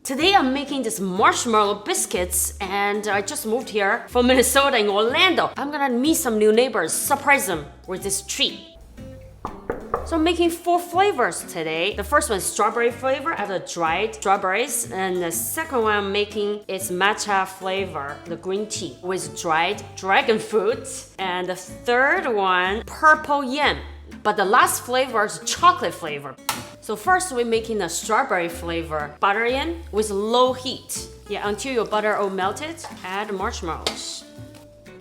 Today I'm making this marshmallow biscuits and I just moved here from Minnesota in Orlando. I'm gonna meet some new neighbors, surprise them with this treat. So I'm making 4 flavors today. The first one is strawberry flavor. I have the dried strawberries. And the second one I'm making is matcha flavor, the green tea with dried dragon fruit. And the third one, purple yam. But the last flavor is chocolate flavor. So first we're making the strawberry flavor butter in with low heat. Yeah, until your butter all melted, add marshmallows.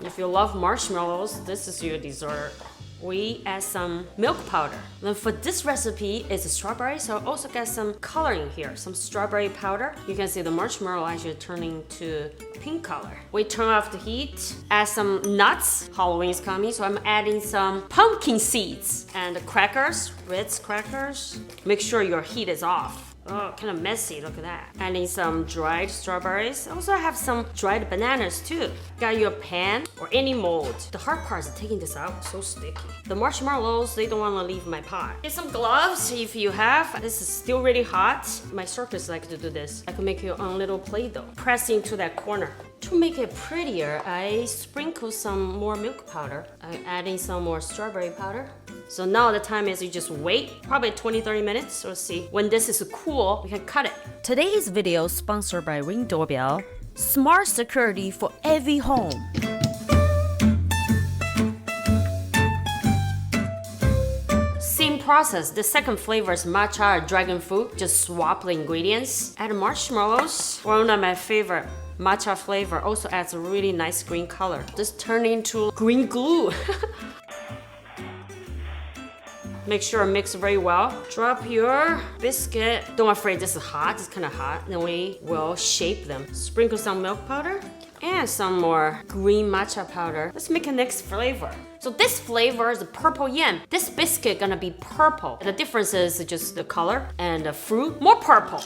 If you love marshmallows, this is your dessert. We add some milk powder. Then for this recipe, it's strawberry, so I also get some coloring here, some strawberry powder. You can see the marshmallow actually turning to pink color. We turn off the heat, add some nuts. Halloween is coming, so I'm adding some pumpkin seeds and crackers, Ritz crackers. Make sure your heat is off. Oh, kind of messy, look at that. Adding some dried strawberries. Also I have some dried bananas too. Got your pan or any mold. The hard part is taking this out, so sticky. The marshmallows, they don't want to leave my pot. Get some gloves if you have. This is still really hot. My circus like to do this. I can make your own little Play-Doh. Press into that corner. To make it prettier, I sprinkle some more milk powder. I'm adding some more strawberry powder. So now the time is you just wait, probably 20-30 minutes or see. When this is cool, we can cut it. Today's video is sponsored by Ring Doorbell. Smart security for every home. Same process. The second flavor is matcha or dragon fruit. Just swap the ingredients. Add marshmallows. One of my favorite. Matcha flavor also adds a really nice green color. This turn into green glue. Make sure it mix very well. Drop your biscuit. Don't afraid this is hot, it's kind of hot. Then we will shape them. Sprinkle some milk powder and some more green matcha powder. Let's make a next flavor. So this flavor is the purple yam. This biscuit gonna be purple. The difference is just the color and the fruit, more purple.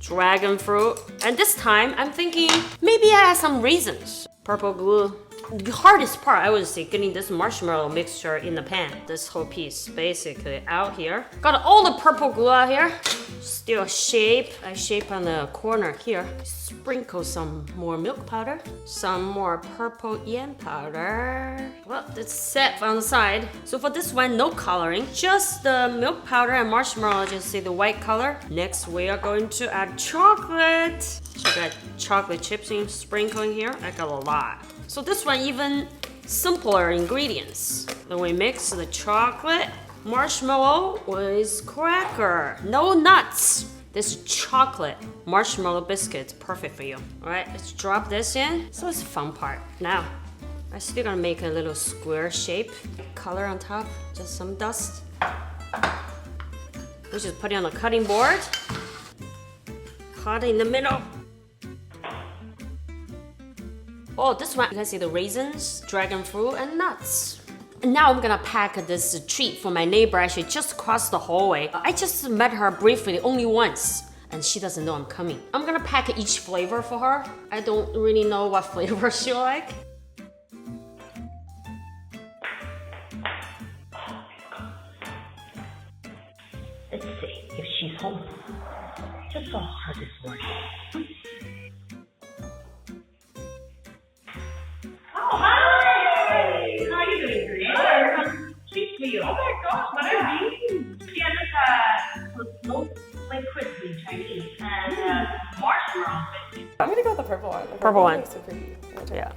Dragon fruit. And this time I'm thinking maybe I add some raisins. Purple glue. The hardest part, I would say, getting this marshmallow mixture in the pan. This whole piece basically out here. Got all the purple glue out here. Still shape. I shape on the corner here. Sprinkle some more milk powder. Some more purple yam powder. Well, it's set on the side. So for this one, no coloring. Just the milk powder and marshmallow. Just see the white color. Next, we are going to add chocolate. So I got chocolate chips in sprinkling here. I got a lot. So this one even simpler ingredients. Then we mix the chocolate, marshmallow with cracker. No nuts. This chocolate marshmallow biscuits, perfect for you. All right, let's drop this in. So it's the fun part. Now, I'm still gonna make a little square shape. Color on top, just some dust. We just put it on the cutting board. Cut in the middle. Oh, this one, you can see the raisins, dragon fruit, and nuts. And now I'm gonna pack this treat for my neighbor actually just across the hallway. I just met her briefly, only once, and she doesn't know I'm coming. I'm gonna pack each flavor for her. I don't really know what flavor she like. Let's see if she's home. Just saw her this morning. Oh, hi! How are you doing today? Treat for you. Oh my gosh, what are these? She has Snowflake crispy Chinese and marshmallow biscuits. I'm gonna go with the purple one. The Purple one. looks so pretty. Yeah.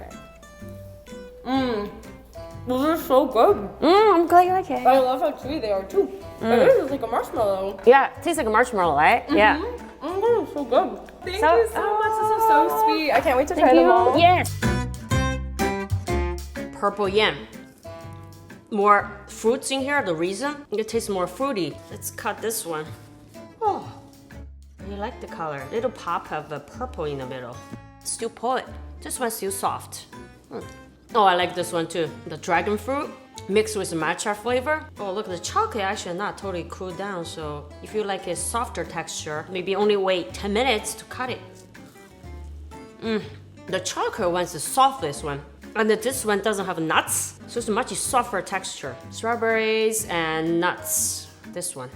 Those are so good. I'm glad you like it. I love how chewy they are too. It is like a marshmallow. Yeah, it tastes like a marshmallow, right? Yeah. It's so good. Thank So- you so much. This is so sweet. I can't wait to try them all. Yes. Purple yam. More fruits in here, the reason it tastes more fruity. Let's cut this one. Oh, I like the color. Little pop of purple in the middle. Still pull it. This one's still soft. Oh, I like this one too. The dragon fruit mixed with matcha flavor. Oh, look, the chocolate actually not totally cooled down. So if you like a softer texture, maybe only wait 10 minutes to cut it. The chocolate one's the softest one. And this one doesn't have nuts, so it's a much softer texture. Strawberries and nuts, this one.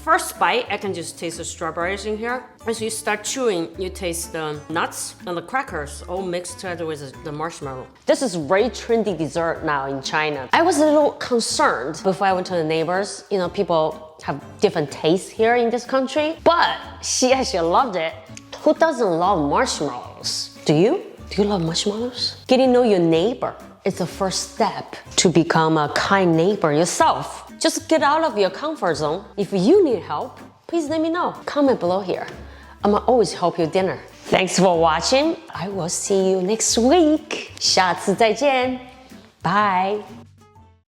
first bite, I can just taste the strawberries in here. As you start chewing, you taste the nuts and the crackers all mixed together with the marshmallow. This is very trendy dessert now in China. I was a little concerned before I went to the neighbors. You know, people have different tastes here in this country, but she actually loved it. Who doesn't love marshmallows? Do you? Do you love marshmallows? Getting to know your neighbor is the first step to become a kind neighbor yourself. Just get out of your comfort zone. If you need help, please let me know. Comment below here. I'm gonna always help you dinner. Thanks for watching. I will see you next week. 下次再见. Bye.